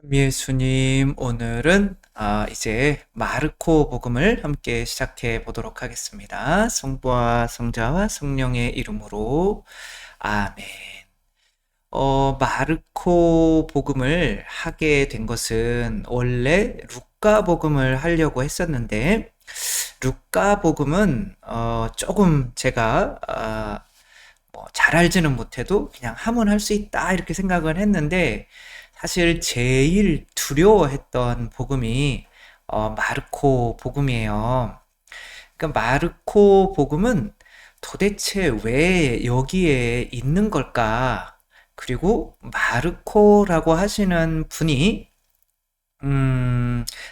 예수님, 오늘은 이제 마르코 복음을 함께 시작해 보도록 하겠습니다. 성부와 성자와 성령의 이름으로 아멘. 마르코 복음을 하게 된 것은 원래 루카 복음을 하려고 했었는데, 루카 복음은 조금 제가 잘 알지는 못해도 그냥 하면 할 수 있다 이렇게 생각을 했는데, 사실 제일 두려워했던 복음이 마르코 복음이에요. 그러니까 마르코 복음은 도대체 왜 여기에 있는 걸까? 그리고 마르코라고 하시는 분이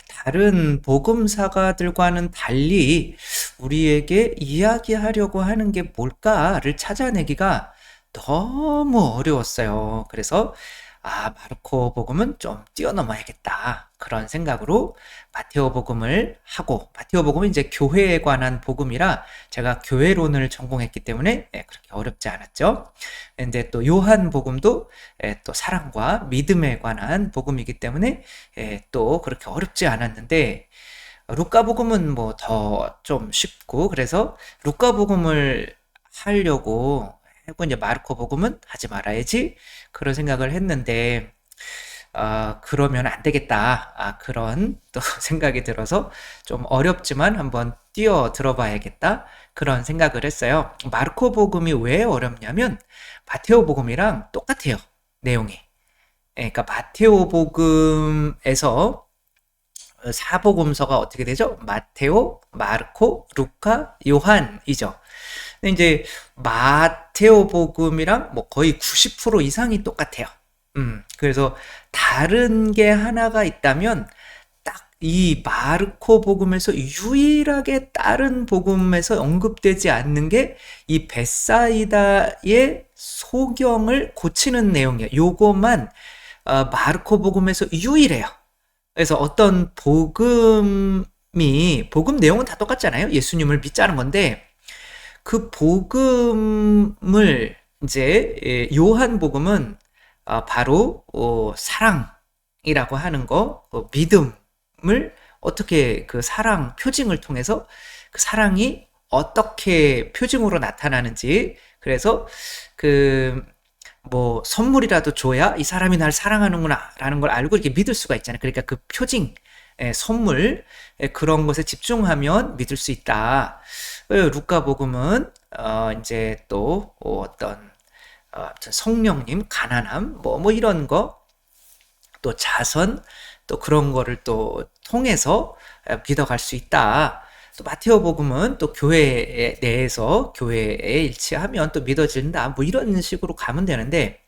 다른 복음사가들과는 달리 우리에게 이야기하려고 하는 게 뭘까를 찾아내기가 너무 어려웠어요. 그래서 마르코 복음은 좀 뛰어넘어야겠다. 그런 생각으로 마테오 복음을 하고, 마테오 복음은 이제 교회에 관한 복음이라 제가 교회론을 전공했기 때문에 그렇게 어렵지 않았죠. 근데 또 요한 복음도 또 사랑과 믿음에 관한 복음이기 때문에 또 그렇게 어렵지 않았는데, 루카 복음은 뭐 더 좀 쉽고, 그래서 루카 복음을 하려고 했고, 이제 마르코 복음은 하지 말아야지 그런 생각을 했는데, 그러면 안 되겠다. 그런 또 생각이 들어서 좀 어렵지만 한번 뛰어 들어봐야겠다. 그런 생각을 했어요. 마르코 복음이 왜 어렵냐면 마테오 복음이랑 똑같아요. 내용이. 그러니까 마테오 복음에서 사복음서가 어떻게 되죠? 마테오, 마르코, 루카, 요한이죠. 근데 이제 마테오 복음이랑 뭐 거의 90% 이상이 똑같아요. 그래서 다른 게 하나가 있다면 딱 이 마르코 복음에서 유일하게 다른 복음에서 언급되지 않는 게 이 벳사이다의 소경을 고치는 내용이에요. 요것만 마르코 복음에서 유일해요. 그래서 어떤 복음 내용은 다 똑같잖아요. 예수님을 믿자는 건데, 그 복음을 이제 요한복음은 바로 사랑이라고 하는 거, 믿음을 어떻게 그 사랑 표징을 통해서 그 사랑이 어떻게 표징으로 나타나는지, 그래서 그 뭐 선물이라도 줘야 이 사람이 날 사랑하는구나 라는 걸 알고 이렇게 믿을 수가 있잖아요. 그러니까 그 표징, 선물, 그런 것에 집중하면 믿을 수 있다. 루카복음은 이제 또 어떤 성령님, 가난함, 뭐 이런 거, 또 자선, 또 그런 거를 또 통해서 믿어갈 수 있다. 또 마테오 복음은 또 교회 내에서 교회에 일치하면 또 믿어진다. 뭐 이런 식으로 가면 되는데,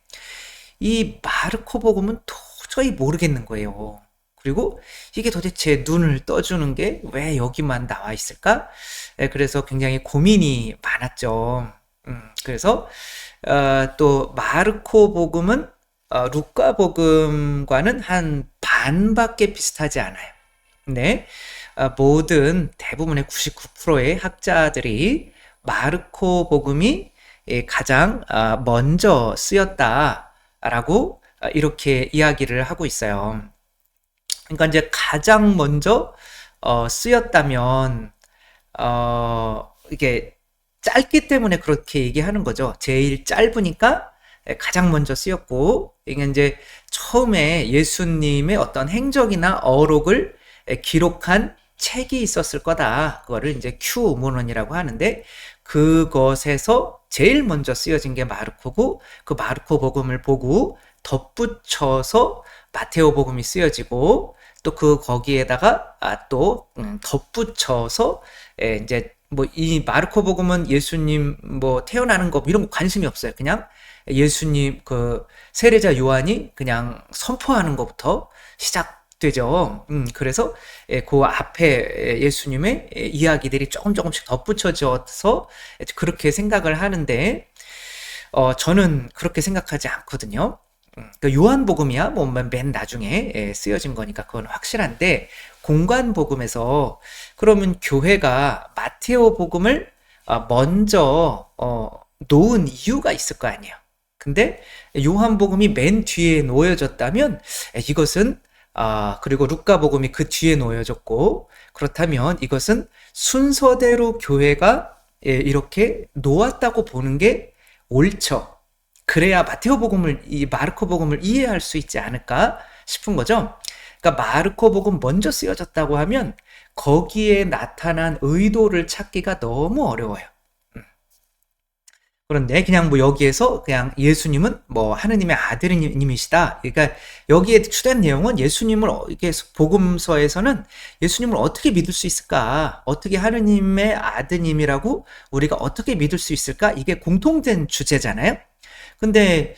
이 마르코 복음은 도저히 모르겠는 거예요. 그리고 이게 도대체 눈을 떠주는 게 왜 여기만 나와 있을까? 그래서 굉장히 고민이 많았죠. 그래서 또 마르코 복음은 루카 복음과는 한 반밖에 비슷하지 않아요. 근데 모든 대부분의 99%의 학자들이 마르코 복음이 가장 먼저 쓰였다라고 이렇게 이야기를 하고 있어요. 그러니까 이제 가장 먼저 쓰였다면 이게 짧기 때문에 그렇게 얘기하는 거죠. 제일 짧으니까 가장 먼저 쓰였고, 이게 이제 처음에 예수님의 어떤 행적이나 어록을 기록한 책이 있었을 거다. 그거를 이제 큐 문헌이라고 하는데, 그것에서 제일 먼저 쓰여진 게 마르코고, 그 마르코 복음을 보고 덧붙여서 마테오 복음이 쓰여지고, 또 그 거기에다가 또 덧붙여서 이제 뭐 이 마르코 복음은 예수님 뭐 태어나는 거 이런 거 관심이 없어요. 그냥 예수님 그 세례자 요한이 그냥 선포하는 것부터 시작되죠. 그래서 그 앞에 예수님의 이야기들이 조금씩 덧붙여져서 그렇게 생각을 하는데, 저는 그렇게 생각하지 않거든요. 그 요한복음이야 뭐 맨 나중에 쓰여진 거니까 그건 확실한데, 공관복음에서 그러면 교회가 마테오 복음을 먼저 놓은 이유가 있을 거 아니에요. 근데 요한복음이 맨 뒤에 놓여졌다면 이것은 그리고 루카복음이 그 뒤에 놓여졌고, 그렇다면 이것은 순서대로 교회가 이렇게 놓았다고 보는 게 옳죠. 그래야 마테오복음을, 이 마르코복음을 이해할 수 있지 않을까 싶은 거죠. 그러니까 마르코복음 먼저 쓰여졌다고 하면 거기에 나타난 의도를 찾기가 너무 어려워요. 그런데 그냥 뭐 여기에서 그냥 예수님은 뭐 하느님의 아들님이시다. 그러니까 여기에 주된 내용은 예수님을 이게 복음서에서는 예수님을 어떻게 믿을 수 있을까? 어떻게 하느님의 아드님이라고 우리가 어떻게 믿을 수 있을까? 이게 공통된 주제잖아요. 근데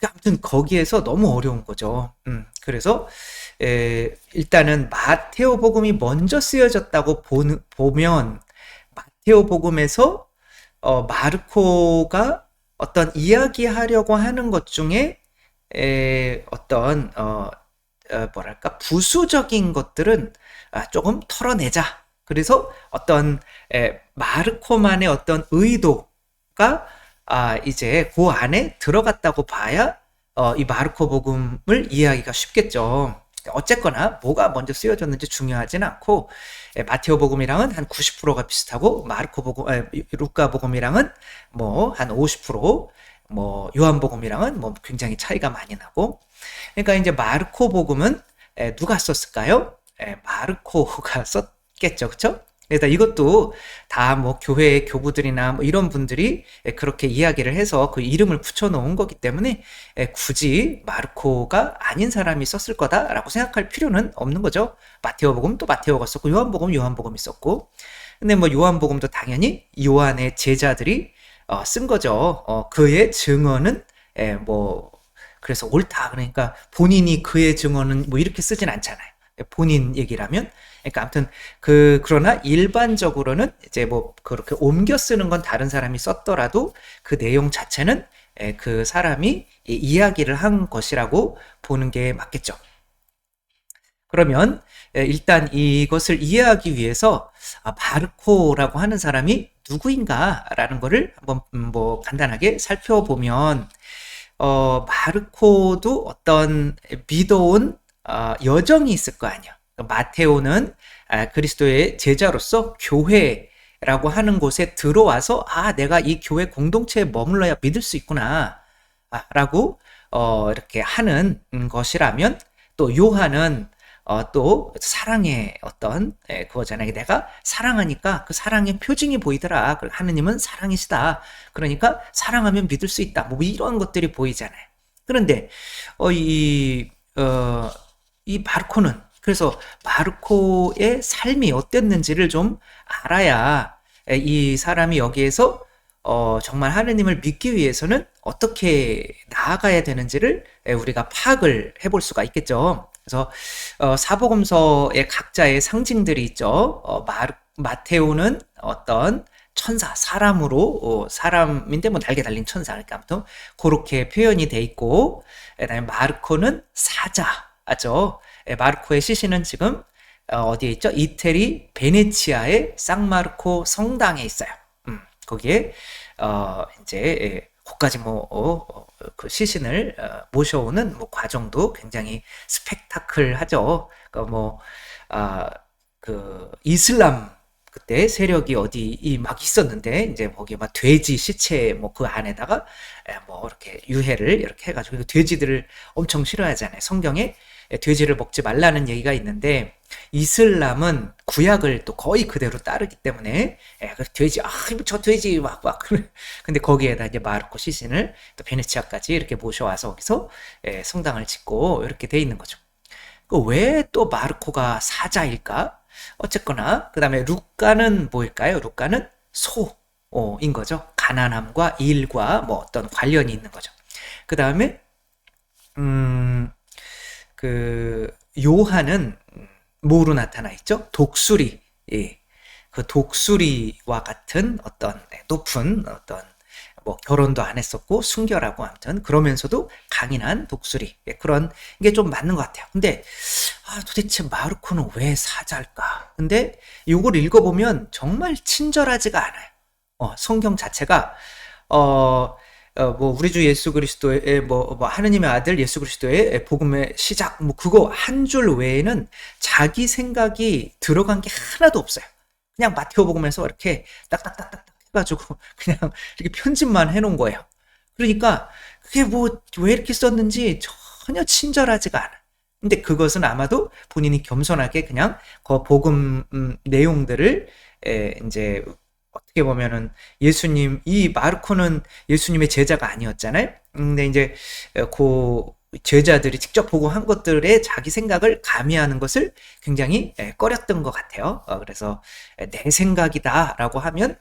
아무튼 거기에서 너무 어려운 거죠. 그래서 일단은 마테오 복음이 먼저 쓰여졌다고 보면 마테오 복음에서 마르코가 어떤 이야기하려고 하는 것 중에 어떤 뭐랄까 부수적인 것들은 조금 털어내자. 그래서 어떤 마르코만의 어떤 의도가 이제 그 안에 들어갔다고 봐야 이 마르코 복음을 이해하기가 쉽겠죠. 어쨌거나 뭐가 먼저 쓰여졌는지 중요하진 않고 마테오 복음이랑은 한 90%가 비슷하고 루카 복음이랑은 뭐 한 50%, 뭐 요한 복음이랑은 뭐 굉장히 차이가 많이 나고. 그러니까 이제 마르코 복음은 누가 썼을까요? 마르코가 썼겠죠, 그렇죠? 그래서 이것도 다 뭐 교회 교부들이나 뭐 이런 분들이 그렇게 이야기를 해서 그 이름을 붙여놓은 거기 때문에 굳이 마르코가 아닌 사람이 썼을 거다라고 생각할 필요는 없는 거죠. 마테오복음 또 마테오가 썼고 요한복음 요한복음이 썼고. 근데 뭐 요한복음도 당연히 요한의 제자들이 쓴 거죠. 그의 증언은 뭐 그래서 옳다. 그러니까 본인이 그의 증언은 뭐 이렇게 쓰진 않잖아요. 본인 얘기라면. 그러니까 아무튼 그러나 일반적으로는 이제 뭐 그렇게 옮겨 쓰는 건 다른 사람이 썼더라도 그 내용 자체는 그 사람이 이야기를 한 것이라고 보는 게 맞겠죠. 그러면 일단 이것을 이해하기 위해서 바르코라고 하는 사람이 누구인가라는 거를 한번 뭐 간단하게 살펴보면 마르코도 어떤 믿어온 여정이 있을 거 아니야. 마테오는 그리스도의 제자로서 교회라고 하는 곳에 들어와서 내가 이 교회 공동체에 머물러야 믿을 수 있구나 라고 이렇게 하는 것이라면, 또 요한은 또 사랑의 어떤 그거잖아요. 내가 사랑하니까 그 사랑의 표징이 보이더라. 하느님은 사랑이시다. 그러니까 사랑하면 믿을 수 있다. 뭐 이런 것들이 보이잖아요. 그런데 이 마르코는, 그래서 마르코의 삶이 어땠는지를 좀 알아야 이 사람이 여기에서 정말 하느님을 믿기 위해서는 어떻게 나아가야 되는지를 우리가 파악을 해볼 수가 있겠죠. 그래서 사복음서의 각자의 상징들이 있죠. 마테오는 어떤 천사, 사람으로 사람인데 뭐 날개 달린 천사, 그러니까 아무튼 그렇게 표현이 돼 있고, 그다음에 마르코는 사자죠. 마르코의 시신은 지금 어디에 있죠? 이태리 베네치아의 상마르코 성당에 있어요. 거기에 이제 거기까지 그 시신을 모셔오는 뭐 과정도 굉장히 스펙타클하죠. 그러니까 그 이슬람 그때 세력이 어디 막 있었는데, 이제 거기에 막 돼지 시체 뭐 그 안에다가 뭐 이렇게 유해를 이렇게 해가지고, 돼지들을 엄청 싫어하잖아요. 성경에 돼지를 먹지 말라는 얘기가 있는데, 이슬람은 구약을 또 거의 그대로 따르기 때문에 돼지, 저 돼지 막 근데 거기에다 이제 마르코 시신을 또 베네치아까지 이렇게 모셔와서 거기서 성당을 짓고 이렇게 돼 있는 거죠. 왜 또 마르코가 사자일까? 어쨌거나 그 다음에 루카는 뭐일까요? 루카는 소인 거죠. 가난함과 일과 뭐 어떤 관련이 있는 거죠. 그 다음에 그 요한은 뭐로 나타나 있죠? 독수리. 그 독수리와 같은 어떤 높은 어떤 뭐 결혼도 안 했었고 순결하고, 아무튼 그러면서도 강인한 독수리, 그런 게 좀 맞는 것 같아요. 근데 도대체 마르코는 왜 사자일까? 근데 이걸 읽어보면 정말 친절하지가 않아요. 성경 자체가 뭐 우리 주 예수 그리스도의 뭐 하느님의 아들 예수 그리스도의 복음의 시작 뭐 그거 한 줄 외에는 자기 생각이 들어간 게 하나도 없어요. 그냥 마태복음에서 이렇게 딱딱딱딱 해가지고 그냥 이렇게 편집만 해놓은 거예요. 그러니까 그게 뭐 왜 이렇게 썼는지 전혀 친절하지가 않아. 근데 그것은 아마도 본인이 겸손하게 그냥 그 복음 내용들을 이제 어떻게 보면은 예수님 이 마르코는 예수님의 제자가 아니었잖아요. 근데 이제 그 제자들이 직접 보고 한 것들에 자기 생각을 가미하는 것을 굉장히 꺼렸던 것 같아요. 그래서 내 생각이다라고 하면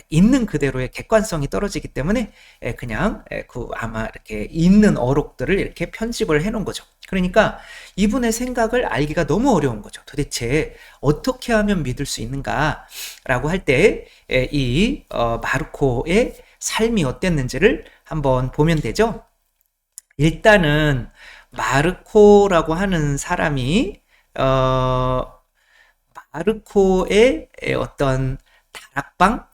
있는 그대로의 객관성이 떨어지기 때문에 그냥 그 아마 이렇게 있는 어록들을 이렇게 편집을 해놓은 거죠. 그러니까 이분의 생각을 알기가 너무 어려운 거죠. 도대체 어떻게 하면 믿을 수 있는가라고 할 때 이 마르코의 삶이 어땠는지를 한번 보면 되죠. 일단은 마르코라고 하는 사람이 마르코의 어떤 다락방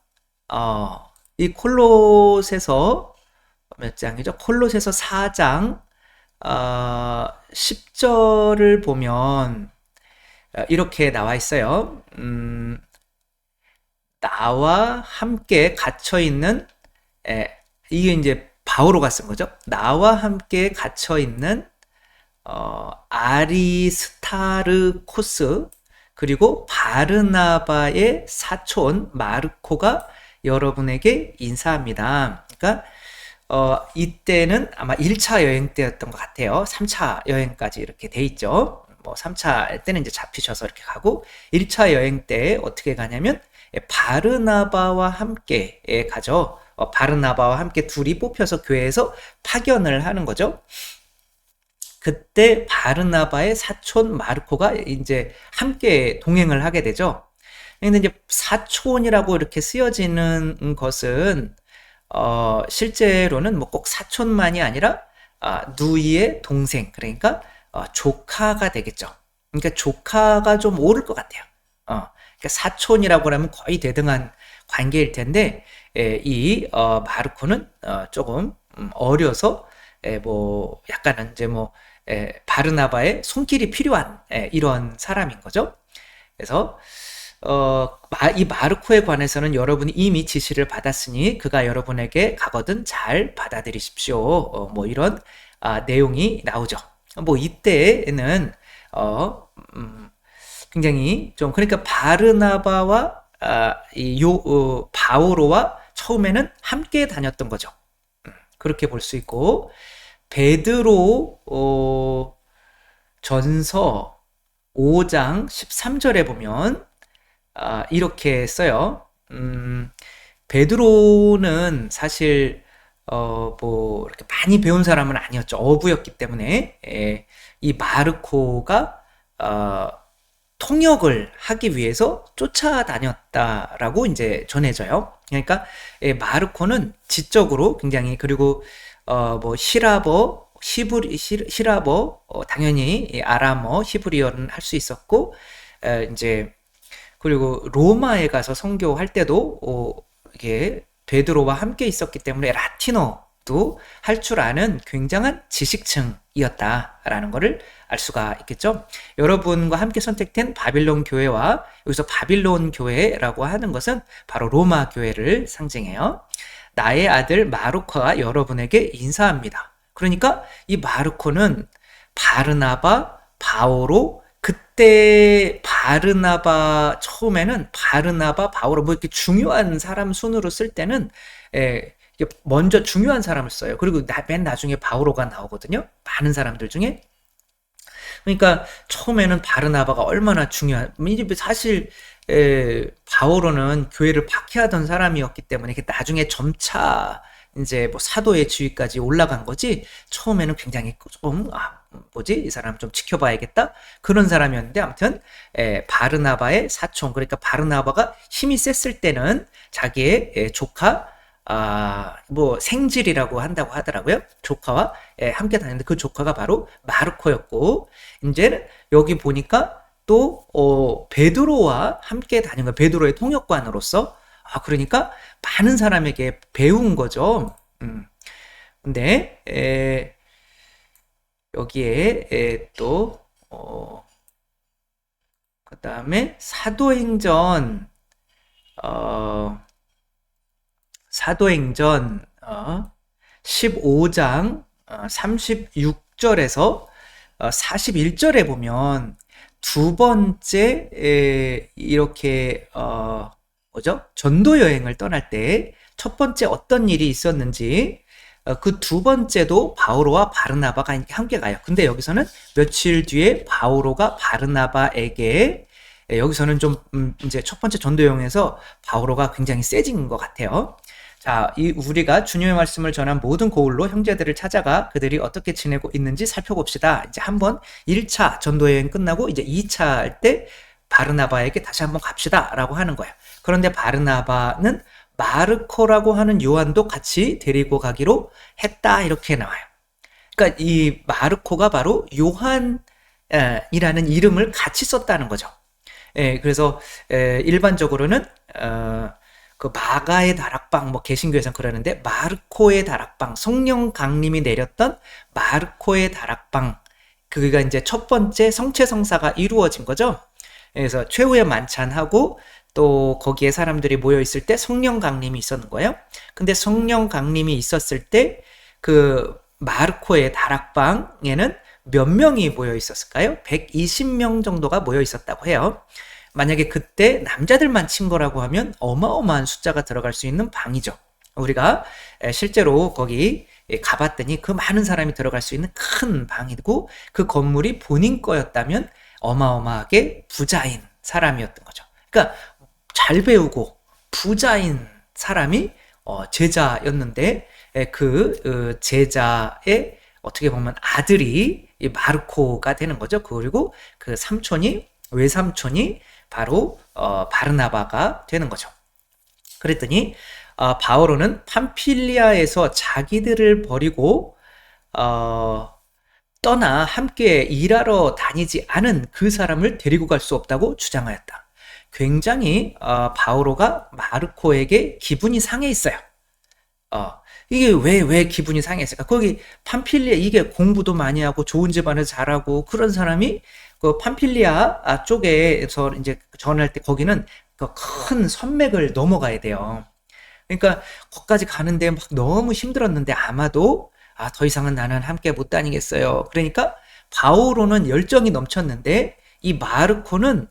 이 콜로새서 몇 장이죠? 콜로새서 4장 10절을 보면 이렇게 나와 있어요. 나와 함께 gat혀 있는 이게 이제 바오로가 쓴 거죠. 나와 함께 갇혀 있는 아리스타르코스 그리고 바르나바의 사촌 마르코가 여러분에게 인사합니다. 그러니까 이때는 아마 1차 여행 때였던 것 같아요. 3차 여행까지 이렇게 돼 있죠. 뭐 3차 때는 이제 잡히셔서 이렇게 가고 1차 여행 때 어떻게 가냐면 바르나바와 함께 가죠. 바르나바와 함께 둘이 뽑혀서 교회에서 파견을 하는 거죠. 그때 바르나바의 사촌 마르코가 이제 함께 동행을 하게 되죠. 근데 이제 사촌이라고 이렇게 쓰여지는 것은 실제로는 뭐 꼭 사촌만이 아니라 누이의 동생 그러니까 조카가 되겠죠. 그러니까 조카가 좀 옳을 것 같아요. 그러니까 사촌이라고 하면 거의 대등한 관계일 텐데 이 마르코는 조금 어려서 뭐 약간은 이제 뭐 바르나바의 손길이 필요한 이런 사람인 거죠. 그래서 이 마르코에 관해서는 여러분이 이미 지시를 받았으니 그가 여러분에게 가거든 잘 받아들이십시오. 뭐 이런 내용이 나오죠. 뭐 이때에는 굉장히 좀 그러니까 바르나바와 바오로와 처음에는 함께 다녔던 거죠. 그렇게 볼 수 있고 베드로 전서 5장 13절에 보면 이렇게 써요. 베드로는 사실 뭐 이렇게 많이 배운 사람은 아니었죠. 어부였기 때문에 이 마르코가 통역을 하기 위해서 쫓아다녔다라고 이제 전해져요. 그러니까 마르코는 지적으로 굉장히 그리고 뭐 히라버, 히라버 당연히 아람어, 히브리어는 할 수 있었고 이제 그리고 로마에 가서 선교할 때도 이게 베드로와 함께 있었기 때문에 라틴어도 할 줄 아는 굉장한 지식층이었다라는 것을 알 수가 있겠죠. 여러분과 함께 선택된 바빌론 교회와 여기서 바빌론 교회라고 하는 것은 바로 로마 교회를 상징해요. 나의 아들 마르코가 여러분에게 인사합니다. 그러니까 이 마르코는 바르나바, 바오로 그때 바르나바 처음에는 바르나바, 바오로 뭐 이렇게 중요한 사람 순으로 쓸 때는 먼저 중요한 사람을 써요. 그리고 맨 나중에 바오로가 나오거든요. 많은 사람들 중에. 그러니까 처음에는 바르나바가 얼마나 중요한 사실 바오로는 교회를 박해하던 사람이었기 때문에 나중에 점차 이제 뭐 사도의 지위까지 올라간 거지 처음에는 굉장히 좀 이 사람 좀 지켜봐야겠다 그런 사람이었는데 아무튼 바르나바의 사촌 그러니까 바르나바가 힘이 셌을 때는 자기의 조카 뭐 생질이라고 한다고 하더라고요. 조카와 함께 다녔는데 그 조카가 바로 마르코였고 이제 여기 보니까 또 베드로와 함께 다닌 거예요. 베드로의 통역관으로서 그러니까 많은 사람에게 배운 거죠. 근데 여기에 또 그다음에 어, 사도행전 15장 36절에서 41절에 보면 두 번째 이렇게 뭐죠? 전도 여행을 떠날 때 첫 번째 어떤 일이 있었는지 그 두 번째도 바오로와 바르나바가 함께 가요. 근데 여기서는 며칠 뒤에 바오로가 바르나바에게 여기서는 좀 이제 첫 번째 전도 여행에서 바오로가 굉장히 세진 것 같아요. 자, 우리가 주님의 말씀을 전한 모든 고울로 형제들을 찾아가 그들이 어떻게 지내고 있는지 살펴봅시다. 이제 한번 1차 전도 여행 끝나고 이제 2차 할 때 바르나바에게 다시 한번 갑시다라고 하는 거예요. 그런데 바르나바는 마르코라고 하는 요한도 같이 데리고 가기로 했다 이렇게 나와요. 그러니까 이 마르코가 바로 요한이라는 이름을 같이 썼다는 거죠. 그래서 일반적으로는 그 마가의 다락방 뭐 개신교에서는 그러는데 마르코의 다락방 성령 강림이 내렸던 마르코의 다락방 그가 이제 첫 번째 성체성사가 이루어진 거죠. 그래서 최후의 만찬하고 또 거기에 사람들이 모여 있을 때 성령 강림이 있었는 거예요. 근데 성령 강림이 있었을 때 그 마르코의 다락방에는 몇 명이 모여 있었을까요? 120명 정도가 모여 있었다고 해요. 만약에 그때 남자들만 친 거라고 하면 어마어마한 숫자가 들어갈 수 있는 방이죠. 우리가 실제로 거기 가봤더니 그 많은 사람이 들어갈 수 있는 큰 방이고 그 건물이 본인 거였다면 어마어마하게 부자인 사람이었던 거죠. 그러니까 잘 배우고 부자인 사람이 제자였는데 그 제자의 어떻게 보면 아들이 마르코가 되는 거죠. 그리고 그 외삼촌이 바로 바르나바가 되는 거죠. 그랬더니 바오로는 팜필리아에서 자기들을 버리고 떠나 함께 일하러 다니지 않은 그 사람을 데리고 갈 수 없다고 주장하였다. 굉장히 바오로가 마르코에게 기분이 상해 있어요. 이게 왜 기분이 상했을까? 거기 팜필리아 이게 공부도 많이 하고 좋은 집안에서 자라고 그런 사람이 그 팜필리아 쪽에서 이제 전할 때 거기는 그 큰 산맥을 넘어가야 돼요. 그러니까 거기까지 가는데 막 너무 힘들었는데 아마도 더 이상은 나는 함께 못 다니겠어요. 그러니까 바오로는 열정이 넘쳤는데 이 마르코는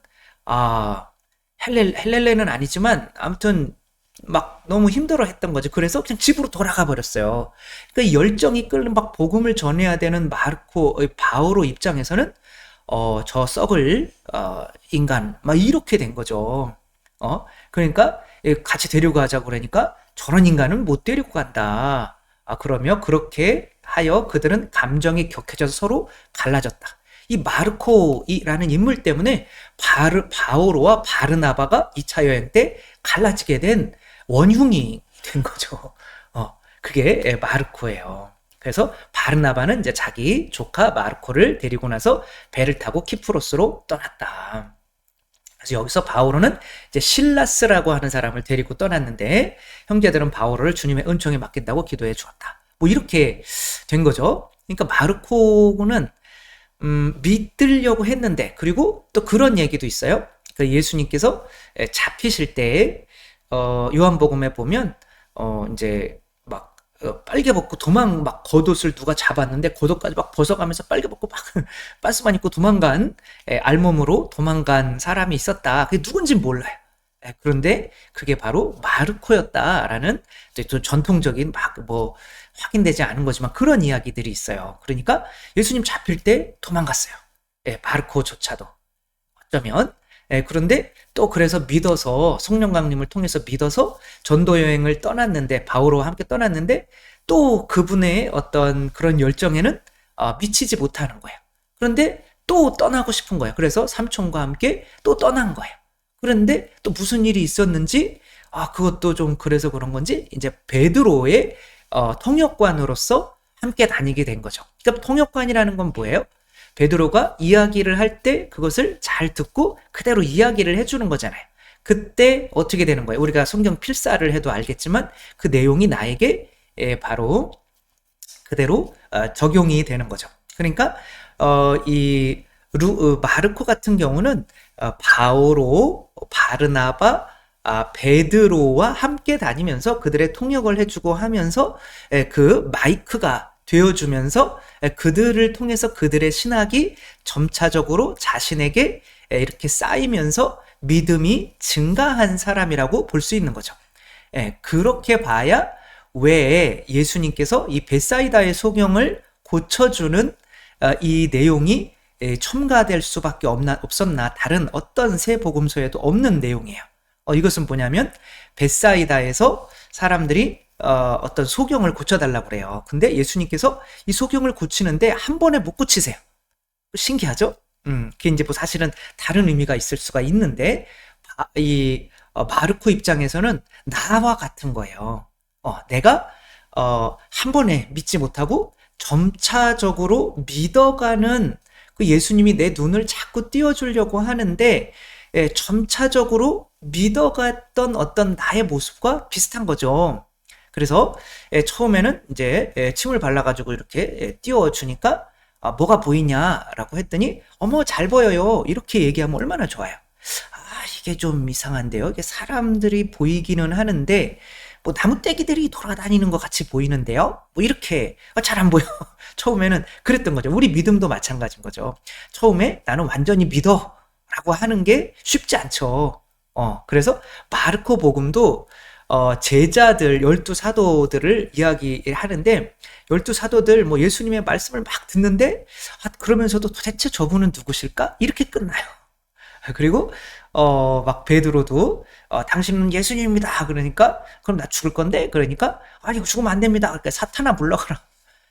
헬렐레는 아니지만 아무튼 막 너무 힘들어 했던 거죠. 그래서 그냥 집으로 돌아가 버렸어요. 그러니까 열정이 끓는 막 복음을 전해야 되는 바오로 입장에서는 저 썩을 인간 막 이렇게 된 거죠. 그러니까 같이 데리고 가자고 그러니까 저런 인간은 못 데리고 간다. 그러며 그렇게 하여 그들은 감정이 격해져서 서로 갈라졌다. 이 마르코라는 인물 때문에 바오로와 바르나바가 2차 여행 때 갈라지게 된 원흉이 된 거죠. 그게 마르코예요. 그래서 바르나바는 이제 자기 조카 마르코를 데리고 나서 배를 타고 키프로스로 떠났다. 그래서 여기서 바오로는 이제 실라스라고 하는 사람을 데리고 떠났는데 형제들은 바오로를 주님의 은총에 맡긴다고 기도해 주었다. 뭐 이렇게 된 거죠. 그러니까 마르코는 믿으려고 했는데 그리고 또 그런 얘기도 있어요. 그 예수님께서 잡히실 때 요한복음에 보면 이제 막 빨개 벗고 막 겉옷을 누가 잡았는데 겉옷까지 막 벗어가면서 빨개 벗고 막 빤스만 입고 도망간 알몸으로 도망간 사람이 있었다. 그게 누군지 몰라요. 그런데 그게 바로 마르코였다라는 또 전통적인 막 뭐 확인되지 않은 거지만 그런 이야기들이 있어요. 그러니까 예수님 잡힐 때 도망갔어요. 마르코조차도 어쩌면 그런데 또 그래서 믿어서 성령 강림을 통해서 믿어서 전도 여행을 떠났는데 바오로와 함께 떠났는데 또 그분의 어떤 그런 열정에는 미치지 못하는 거예요. 그런데 또 떠나고 싶은 거예요. 그래서 삼촌과 함께 또 떠난 거예요. 그런데 또 무슨 일이 있었는지 그것도 좀 그래서 그런 건지 이제 베드로의 통역관으로서 함께 다니게 된 거죠. 그러니까 통역관이라는 건 뭐예요? 베드로가 이야기를 할 때 그것을 잘 듣고 그대로 이야기를 해주는 거잖아요. 그때 어떻게 되는 거예요? 우리가 성경 필사를 해도 알겠지만 그 내용이 나에게 바로 그대로 적용이 되는 거죠. 그러니까 이 마르코 같은 경우는 바오로, 바르나바, 베드로와 함께 다니면서 그들의 통역을 해주고 하면서 그 마이크가 되어주면서 그들을 통해서 그들의 신학이 점차적으로 자신에게 이렇게 쌓이면서 믿음이 증가한 사람이라고 볼 수 있는 거죠. 그렇게 봐야 왜 예수님께서 이 벳사이다의 소경을 고쳐주는 이 내용이 첨가될 수밖에 없었나, 다른 어떤 새 복음서에도 없는 내용이에요. 이것은 뭐냐면 벳사이다에서 사람들이 어떤 소경을 고쳐달라고 그래요. 근데 예수님께서 이 소경을 고치는데 한 번에 못 고치세요. 신기하죠? 그게 이제 뭐 사실은 다른 의미가 있을 수가 있는데, 이 마르코 입장에서는 나와 같은 거예요. 내가 한 번에 믿지 못하고 점차적으로 믿어가는 그 예수님이 내 눈을 자꾸 띄워주려고 하는데, 점차적으로 믿어갔던 어떤 나의 모습과 비슷한 거죠. 그래서 처음에는 이제 침을 발라가지고 이렇게 띄워주니까 뭐가 보이냐라고 했더니 어머 잘 보여요, 이렇게 얘기하면 얼마나 좋아요. 이게 좀 이상한데요. 이게 사람들이 보이기는 하는데 뭐 나무떼기들이 돌아다니는 것 같이 보이는데요, 뭐 이렇게 잘 안 보여. 처음에는 그랬던 거죠. 우리 믿음도 마찬가지인 거죠. 처음에 나는 완전히 믿어 라고 하는 게 쉽지 않죠. 그래서 마르코 복음도 제자들, 12사도들을 이야기하는데, 12사도들 뭐 예수님의 말씀을 막 듣는데, 그러면서도 도대체 저분은 누구실까? 이렇게 끝나요. 그리고 막 베드로도 당신은 예수님입니다. 그러니까 그럼 나 죽을 건데, 그러니까 이거 죽으면 안 됩니다. 그러니까 사탄아 불러가라.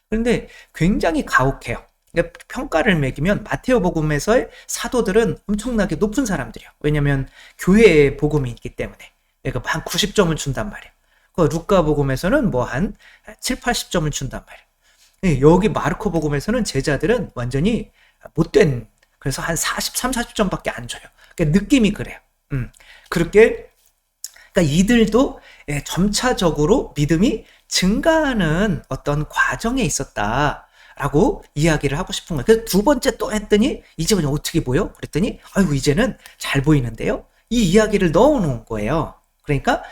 그런데 굉장히 가혹해요. 그러니까 평가를 매기면 마테오 복음에서의 사도들은 엄청나게 높은 사람들이에요. 왜냐면 교회의 복음이 있기 때문에. 그러니까 한 90점을 준단 말이에요. 루카 복음에서는 뭐 한 7, 80점을 준단 말이에요. 여기 마르코 복음에서는 제자들은 완전히 못된, 그래서 한 43, 40점밖에 안 줘요. 그러니까 느낌이 그래요. 그렇게, 그러니까 이들도 점차적으로 믿음이 증가하는 어떤 과정에 있었다라고 이야기를 하고 싶은 거예요. 그래서 두 번째 또 했더니 이제 어떻게 보여? 그랬더니 이제는 잘 보이는데요. 이 이야기를 넣어놓은 거예요. 그러니까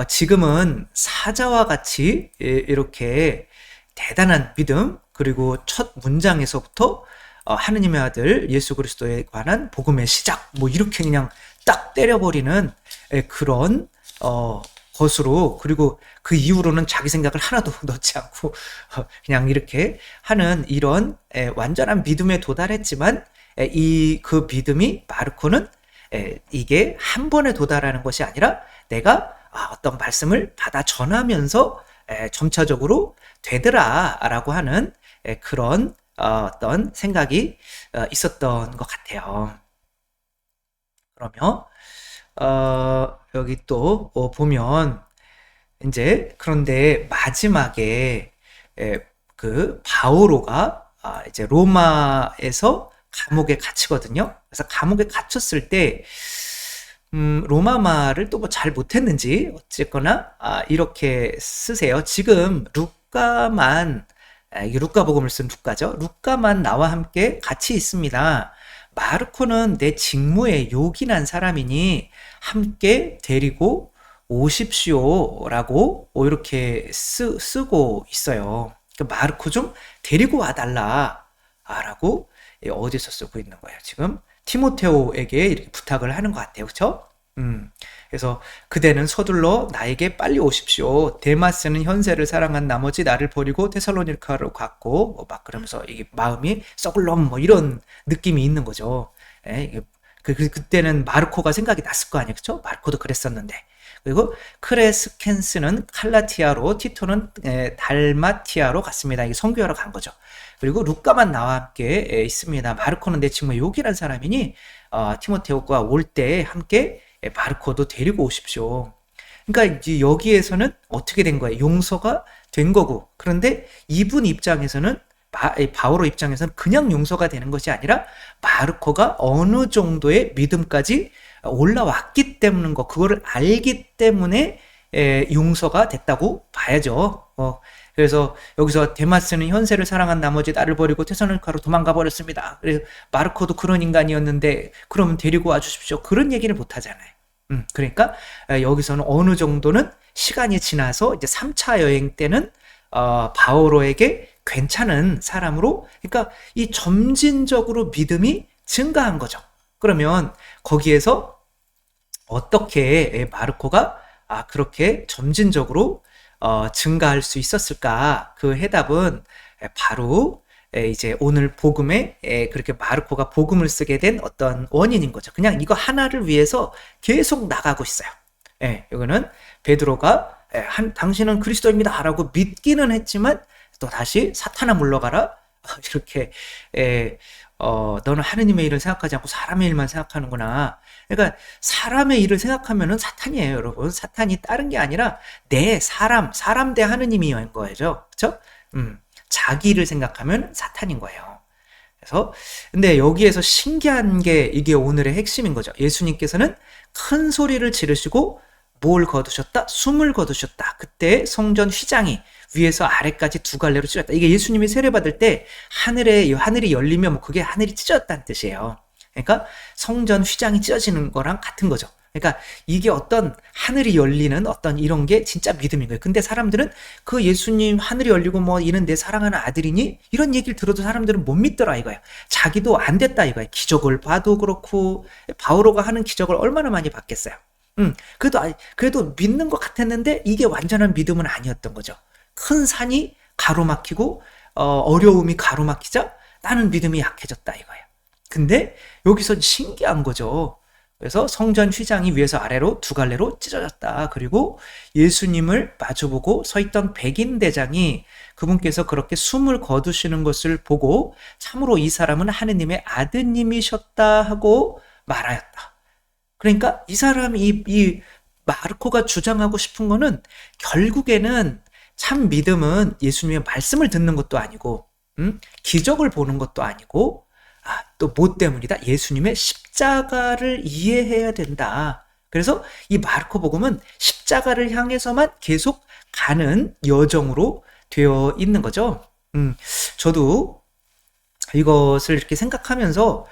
지금은 사자와 같이 이렇게 대단한 믿음, 그리고 첫 문장에서부터 하느님의 아들 예수 그리스도에 관한 복음의 시작, 뭐 이렇게 그냥 딱 때려버리는 그런 것으로, 그리고 그 이후로는 자기 생각을 하나도 넣지 않고 그냥 이렇게 하는 이런 완전한 믿음에 도달했지만, 그 믿음이 마르코는 이게 한 번에 도달하는 것이 아니라 내가 어떤 말씀을 받아 전하면서 점차적으로 되더라라고 하는 그런 어떤 생각이 있었던 것 같아요. 그러면 여기 또 보면 이제, 그런데 마지막에 그 바오로가 이제 로마에서 감옥에 갇히거든요. 그래서 감옥에 갇혔을 때 로마 말을 또 뭐 잘 못했는지 어쨌거나 이렇게 쓰세요. 지금 루카만, 이게 루카 복음을 쓴 루카죠. 루카만 나와 함께 같이 있습니다. 마르코는 내 직무에 요긴한 사람이니 함께 데리고 오십시오라고 이렇게 쓰고 있어요. 그러니까 마르코 좀 데리고 와달라라고 어디서 쓰고 있는 거예요. 지금 티모테오에게 이렇게 부탁을 하는 것 같아요. 그렇죠? 그래서 그대는 서둘러 나에게 빨리 오십시오. 데마스는 현세를 사랑한 나머지 나를 버리고 데살로니카로 갔고, 막 그러면서 이게 마음이 썩을럼 뭐 이런 느낌이 있는 거죠. 그때는 마르코가 생각이 났을 거 아니에요. 그렇죠? 마르코도 그랬었는데. 그리고 크레스켄스는 칼라티아로, 티토는 달마티아로 갔습니다. 이게 선교하러 간 거죠. 그리고 루카만 나와 함께 있습니다. 마르코는 내 친구 요기란 사람이니 티모테오가 올 때 함께 마르코도 데리고 오십시오. 그러니까 이제 여기에서는 어떻게 된 거예요? 용서가 된 거고, 그런데 이분 입장에서는, 바오로 입장에서는 그냥 용서가 되는 것이 아니라 마르코가 어느 정도의 믿음까지 올라왔기 때문인 거, 그거를 알기 때문에 용서가 됐다고 봐야죠. 그래서 여기서 데마스는 현세를 사랑한 나머지 나를 버리고 테살로니가로 도망가 버렸습니다. 그래서 마르코도 그런 인간이었는데 그러면 데리고 와 주십시오. 그런 얘기를 못 하잖아요. 그러니까 여기서는 어느 정도는 시간이 지나서 이제 3차 여행 때는 바오로에게 괜찮은 사람으로, 그러니까 이 점진적으로 믿음이 증가한 거죠. 그러면 거기에서 어떻게 마르코가 그렇게 점진적으로 증가할 수 있었을까? 그 해답은 바로 이제 오늘 복음에 그렇게 마르코가 복음을 쓰게 된 어떤 원인인 거죠. 그냥 이거 하나를 위해서 계속 나가고 있어요. 이거는 베드로가 당신은 그리스도입니다 라고 믿기는 했지만 또 다시 사탄아 물러가라 이렇게 너는 하느님의 일을 생각하지 않고 사람의 일만 생각하는구나. 그러니까 사람의 일을 생각하면은 사탄이에요, 여러분. 사탄이 다른 게 아니라 내 사람 대 하느님인 거죠. 그렇죠? 자기를 생각하면 사탄인 거예요. 그래서 근데 여기에서 신기한 게 이게 오늘의 핵심인 거죠. 예수님께서는 큰 소리를 지르시고 뭘 거두셨다? 숨을 거두셨다. 그때 성전 휘장이 위에서 아래까지 두 갈래로 찢어졌다. 이게 예수님이 세례받을 때 하늘이 열리면 그게 하늘이 찢어졌다는 뜻이에요. 그러니까 성전 휘장이 찢어지는 거랑 같은 거죠. 그러니까 이게 어떤 하늘이 열리는 어떤 이런 게 진짜 믿음인 거예요. 근데 사람들은 그 예수님 하늘이 열리고 뭐 이는 내 사랑하는 아들이니 이런 얘기를 들어도 사람들은 못 믿더라 이거예요. 자기도 안 됐다 이거예요. 기적을 봐도 그렇고 바오로가 하는 기적을 얼마나 많이 봤겠어요. 그래도 믿는 것 같았는데 이게 완전한 믿음은 아니었던 거죠. 큰 산이 가로막히고 어려움이 가로막히자 나는 믿음이 약해졌다 이거예요. 근데 여기서 신기한 거죠. 그래서 성전 휘장이 위에서 아래로 두 갈래로 찢어졌다. 그리고 예수님을 마주보고 서 있던 백인 대장이 그분께서 그렇게 숨을 거두시는 것을 보고 참으로 이 사람은 하느님의 아드님이셨다 하고 말하였다. 그러니까 이 사람이 이 마르코가 주장하고 싶은 거는 결국에는 참 믿음은 예수님의 말씀을 듣는 것도 아니고 기적을 보는 것도 아니고 또 뭐 때문이다? 예수님의 십자가를 이해해야 된다. 그래서 이 마르코 복음은 십자가를 향해서만 계속 가는 여정으로 되어 있는 거죠. 저도 이것을 이렇게 생각하면서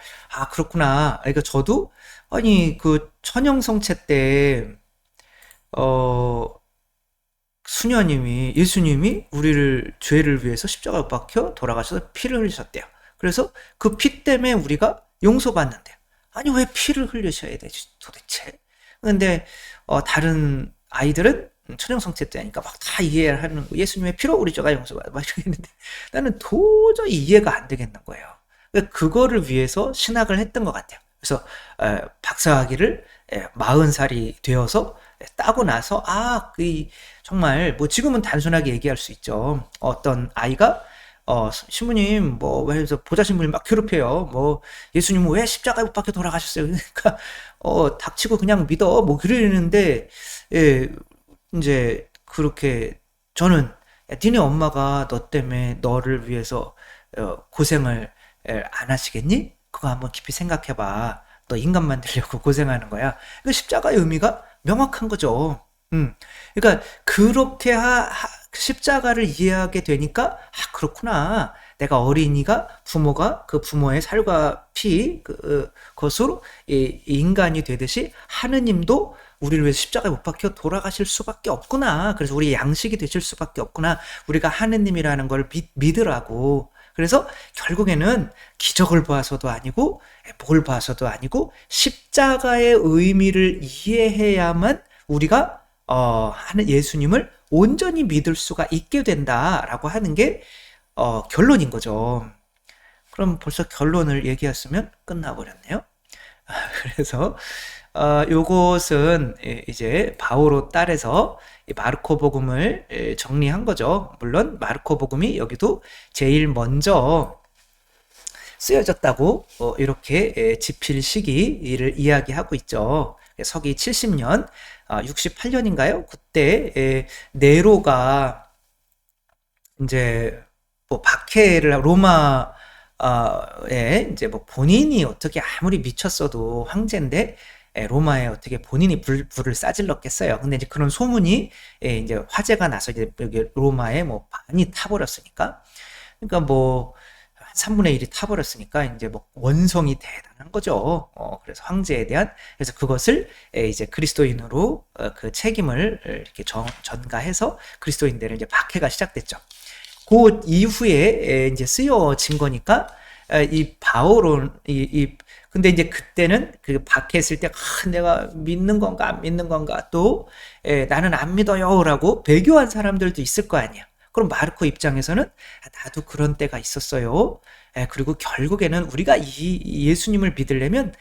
그렇구나. 그러니까 저도 아니 그 천영성체 때 수녀님이 예수님이 우리를 죄를 위해서 십자가에 못 박혀 돌아가셔서 피를 흘리셨대요. 그래서 그 피 때문에 우리가 용서받는데요. 아니 왜 피를 흘리셔야 되지 도대체? 근데 다른 아이들은 천연성체 때니까 막 다 이해를 하는 거. 예수님의 피로 우리 죄가 용서받아 막 이렇게 했는데 나는 도저히 이해가 안 되겠는 거예요. 그거를 위해서 신학을 했던 것 같아요. 그래서 박사학위를 40살이 되어서 따고 나서 정말 뭐 지금은 단순하게 얘기할 수 있죠. 어떤 아이가 신부님 뭐 해서 보좌 신부님 막 괴롭혀요. 뭐 예수님은 왜 십자가에 못 박혀 돌아가셨어요? 그러니까 닥치고 그냥 믿어 뭐 그러는데 이제 그렇게 저는 니네 엄마가 너 때문에 너를 위해서 고생을 안 하시겠니? 그거 한번 깊이 생각해봐. 너 인간 만들려고 고생하는 거야. 그 십자가의 의미가 명확한 거죠. 그러니까 그렇게 십자가를 이해하게 되니까 그렇구나. 내가 어린이가 부모가 그 부모의 살과 피 그것으로 인간이 되듯이 하느님도 우리를 위해서 십자가에 못 박혀 돌아가실 수밖에 없구나. 그래서 우리 양식이 되실 수밖에 없구나. 우리가 하느님이라는 걸 믿으라고. 그래서 결국에는 기적을 봐서도 아니고 뭘 봐서도 아니고 십자가의 의미를 이해해야만 우리가 하는 예수님을 온전히 믿을 수가 있게 된다라고 하는 게 결론인 거죠. 그럼 벌써 결론을 얘기했으면 끝나버렸네요. 그래서 요것은 이제 바오로 따라서 마르코 복음을 정리한 거죠. 물론 마르코 복음이 여기도 제일 먼저 쓰여졌다고 이렇게 집필 시기를 이야기하고 있죠. 서기 70년 68년인가요? 그때 네로가 이제 뭐 박해를 로마에 이제 뭐 본인이 어떻게 아무리 미쳤어도 황제인데 로마에 어떻게 본인이 불을 싸질렀겠어요. 근데 이제 그런 소문이 이제 화제가 나서 이제 여기 로마에 뭐 많이 타버렸으니까. 그러니까 뭐 3분의 1이 타버렸으니까 이제 뭐 원성이 대단한 거죠. 그래서 황제에 대한 그래서 그것을 이제 그리스도인으로 그 책임을 이렇게 전가해서 그리스도인들을 이제 박해가 시작됐죠. 그 이후에 이제 쓰여진 거니까 이 바오론 근데 이제 그때는 그 박해했을 때 내가 믿는 건가 안 믿는 건가 또 나는 안 믿어요라고 배교한 사람들도 있을 거 아니야. 그럼 마르코 입장에서는 나도 그런 때가 있었어요. 그리고 결국에는 우리가 이 예수님을 믿으려면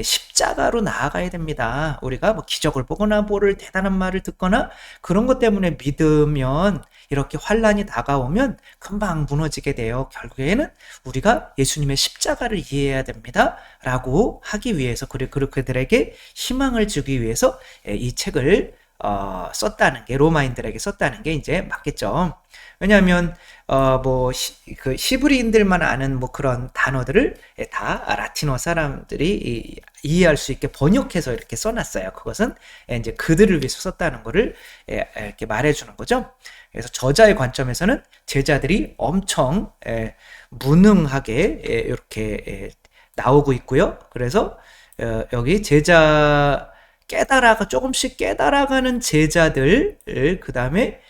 십자가로 나아가야 됩니다. 우리가 뭐 기적을 보거나 뭐를 대단한 말을 듣거나 그런 것 때문에 믿으면 이렇게 환란이 다가오면 금방 무너지게 돼요. 결국에는 우리가 예수님의 십자가를 이해해야 됩니다. 라고 하기 위해서 그들에게 희망을 주기 위해서 이 책을 썼다는 게 로마인들에게 썼다는 게 이제 맞겠죠. 왜냐하면 그 히브리인들만 아는 뭐 그런 단어들을 다 라틴어 사람들이 이해할 수 있게 번역해서 이렇게 써놨어요. 그것은 이제 그들을 위해서 썼다는 거를 이렇게 말해주는 거죠. 그래서 저자의 관점에서는 제자들이 엄청 무능하게 이렇게 나오고 있고요. 그래서 여기 조금씩 깨달아가는 제자들, 그 다음에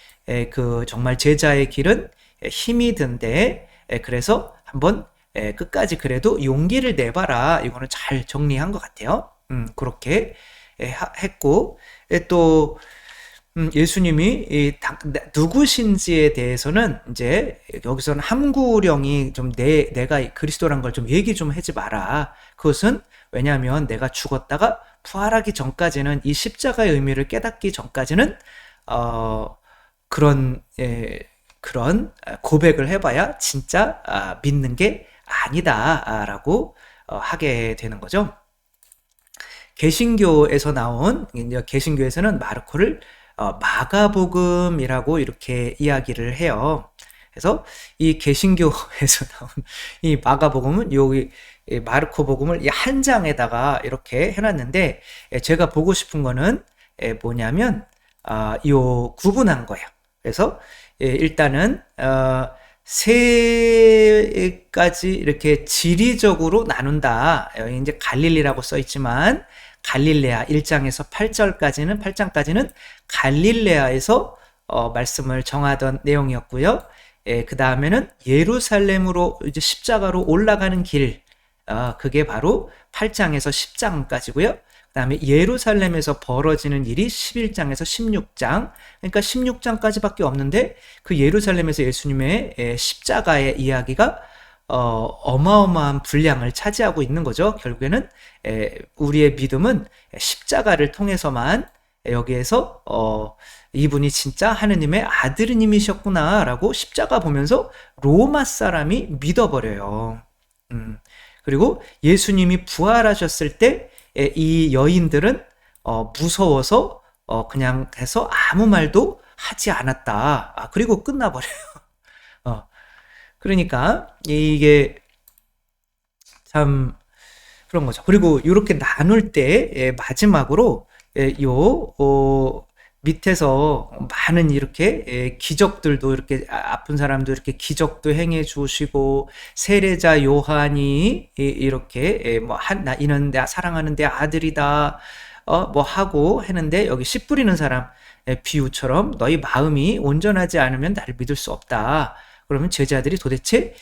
그 정말 제자의 길은 힘이 든데, 그래서 한번 끝까지 그래도 용기를 내봐라. 이거는 잘 정리한 것 같아요. 그렇게 했고, 또 예수님이 누구신지에 대해서는 이제 여기서는 함구령이 좀 내가 그리스도란 걸 좀 얘기 좀 하지 마라. 그것은 왜냐하면 내가 죽었다가 부활하기 전까지는 이 십자가의 의미를 깨닫기 전까지는 그런 고백을 해봐야 진짜 믿는 게 아니다라고 하게 되는 거죠. 개신교에서 나온 개신교에서는 마르코를 마가복음이라고 이렇게 이야기를 해요. 그래서 이 개신교에서 나온 이 마가복음은 여기 마르코 복음을 한 장에다가 이렇게 해놨는데 제가 보고 싶은 거는 뭐냐면 요 구분한 거예요. 그래서 일단은 세 가지 이렇게 지리적으로 나눈다. 여기 이제 갈릴리라고 써 있지만 갈릴레아 1장에서 8장까지는 갈릴레아에서 말씀을 정하던 내용이었고요. 그 다음에는 예루살렘으로 이제 십자가로 올라가는 길, 그게 바로 8장에서 10장까지고요. 그 다음에 예루살렘에서 벌어지는 일이 11장에서 16장, 그러니까 16장까지밖에 없는데 그 예루살렘에서 예수님의 십자가의 이야기가 어마어마한 분량을 차지하고 있는 거죠. 결국에는 우리의 믿음은 십자가를 통해서만 여기에서 이분이 진짜 하느님의 아들님이셨구나 라고 십자가 보면서 로마 사람이 믿어버려요. 그리고 예수님이 부활하셨을 때 이 여인들은 무서워서 그냥 해서 아무 말도 하지 않았다. 그리고 끝나버려요. 그러니까 이게 참 그런 거죠. 그리고 이렇게 나눌 때 마지막으로 요 밑에서 많은 이렇게 기적들도 이렇게 아픈 사람도 이렇게 기적도 행해 주시고 세례자 요한이 이렇게 이는 내 사랑하는 내 아들이다 뭐 하고 했는데 여기 씨 뿌리는 사람 비유처럼 너희 마음이 온전하지 않으면 나를 믿을 수 없다. 그러면 제자들이 도대체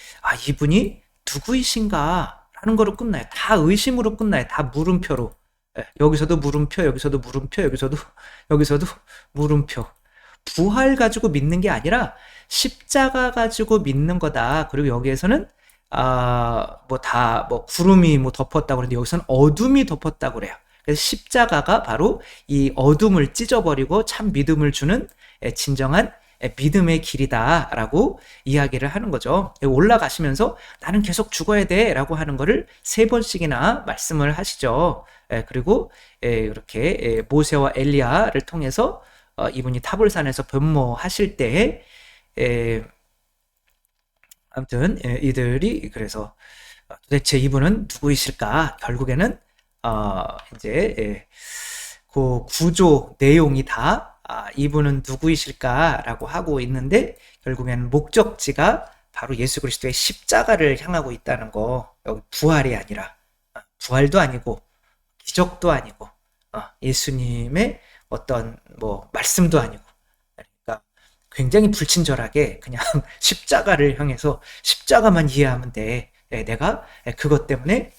이분이 누구이신가 라는 거로 끝나요. 다 의심으로 끝나요. 다 물음표로. 여기서도 물음표, 여기서도 물음표, 여기서도 물음표. 부활 가지고 믿는 게 아니라 십자가 가지고 믿는 거다. 그리고 여기에서는 구름이 덮었다고 그러는데 여기서는 어둠이 덮었다고 그래요. 그래서 십자가가 바로 이 어둠을 찢어버리고 참 믿음을 주는 진정한 믿음의 길이다라고 이야기를 하는 거죠. 올라가시면서 나는 계속 죽어야 돼라고 하는 거를 3번씩이나 말씀을 하시죠. 그리고 이렇게 모세와 엘리야를 통해서 이분이 타볼산에서 변모하실 때 아무튼 이들이 그래서 도대체 이분은 누구이실까? 결국에는 이제 그 구조 내용이 다 이분은 누구이실까라고 하고 있는데 결국에는 목적지가 바로 예수 그리스도의 십자가를 향하고 있다는 거. 여기 부활이 아니라 부활도 아니고 기적도 아니고 예수님의 어떤 뭐 말씀도 아니고 그러니까 굉장히 불친절하게 그냥 십자가를 향해서 십자가만 이해하면 돼. 내가 그것 때문에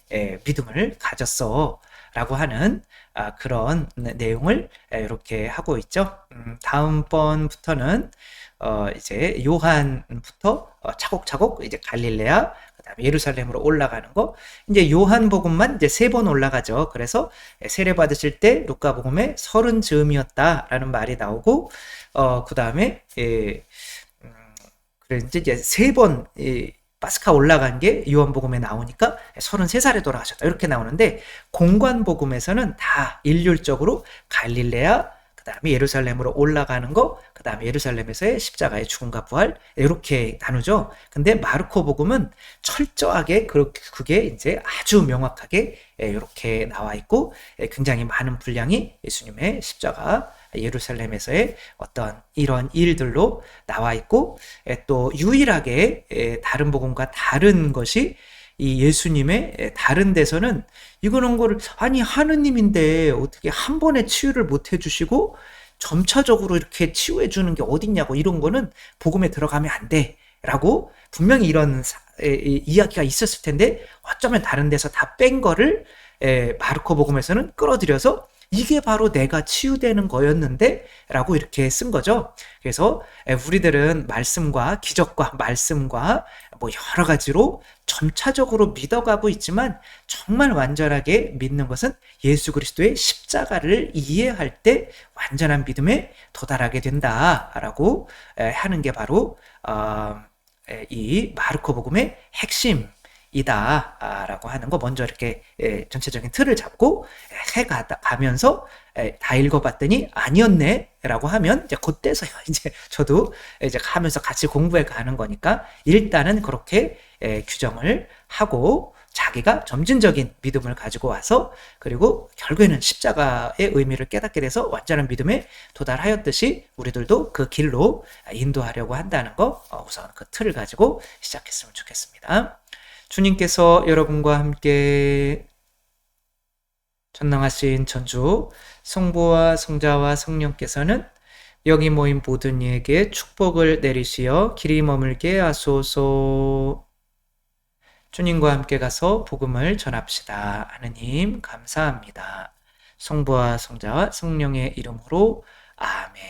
믿음을 가졌어. 라고 하는 그런 내용을 이렇게 하고 있죠. 다음번부터는 이제 요한부터 차곡차곡 이제 갈릴레아, 그다음에 예루살렘으로 올라가는 거. 이제 요한복음만 이제 3번 올라가죠. 그래서 세례 받으실 때 루카복음에 30 즈음이었다라는 말이 나오고, 그다음에 그래 이제 3번 파스카 올라간 게 요한복음에 나오니까 33살에 돌아가셨다 이렇게 나오는데, 공관복음에서는 다 일률적으로 갈릴레아, 그 다음에 예루살렘으로 올라가는 거, 그 다음에 예루살렘에서의 십자가의 죽음과 부활 이렇게 나누죠. 근데 마르코 복음은 철저하게 그게 이제 아주 명확하게 이렇게 나와 있고, 굉장히 많은 분량이 예수님의 십자가 예루살렘에서의 어떤 이런 일들로 나와 있고, 또 유일하게 다른 복음과 다른 것이 이 예수님의 다른 데서는 이거는 거를 아니 하느님인데 어떻게 한 번에 치유를 못 해주시고 점차적으로 이렇게 치유해 주는 게 어딨냐고, 이런 거는 복음에 들어가면 안 돼라고 분명히 이런 이야기가 있었을 텐데, 어쩌면 다른 데서 다 뺀 거를 마르코 복음에서는 끌어들여서 이게 바로 내가 치유되는 거였는데 라고 이렇게 쓴 거죠. 그래서 우리들은 말씀과 기적과 말씀과 뭐 여러 가지로 점차적으로 믿어가고 있지만, 정말 완전하게 믿는 것은 예수 그리스도의 십자가를 이해할 때 완전한 믿음에 도달하게 된다라고 하는 게 바로 이 마르코 복음의 핵심이다라고 하는 거, 먼저 이렇게 전체적인 틀을 잡고 해가면서 다 읽어봤더니 아니었네라고 하면 이제 그때서야 이제 저도 이제 하면서 같이 공부해 가는 거니까, 일단은 그렇게 규정을 하고 자기가 점진적인 믿음을 가지고 와서, 그리고 결국에는 십자가의 의미를 깨닫게 돼서 완전한 믿음에 도달하였듯이 우리들도 그 길로 인도하려고 한다는 거, 우선 그 틀을 가지고 시작했으면 좋겠습니다. 주님께서 여러분과 함께 전능하신 천주 성부와 성자와 성령께서는 여기 모인 모든 이에게 축복을 내리시어 길이 머물게 하소서. 주님과 함께 가서 복음을 전합시다. 하느님 감사합니다. 성부와 성자와 성령의 이름으로 아멘.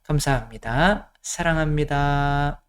감사합니다. 사랑합니다.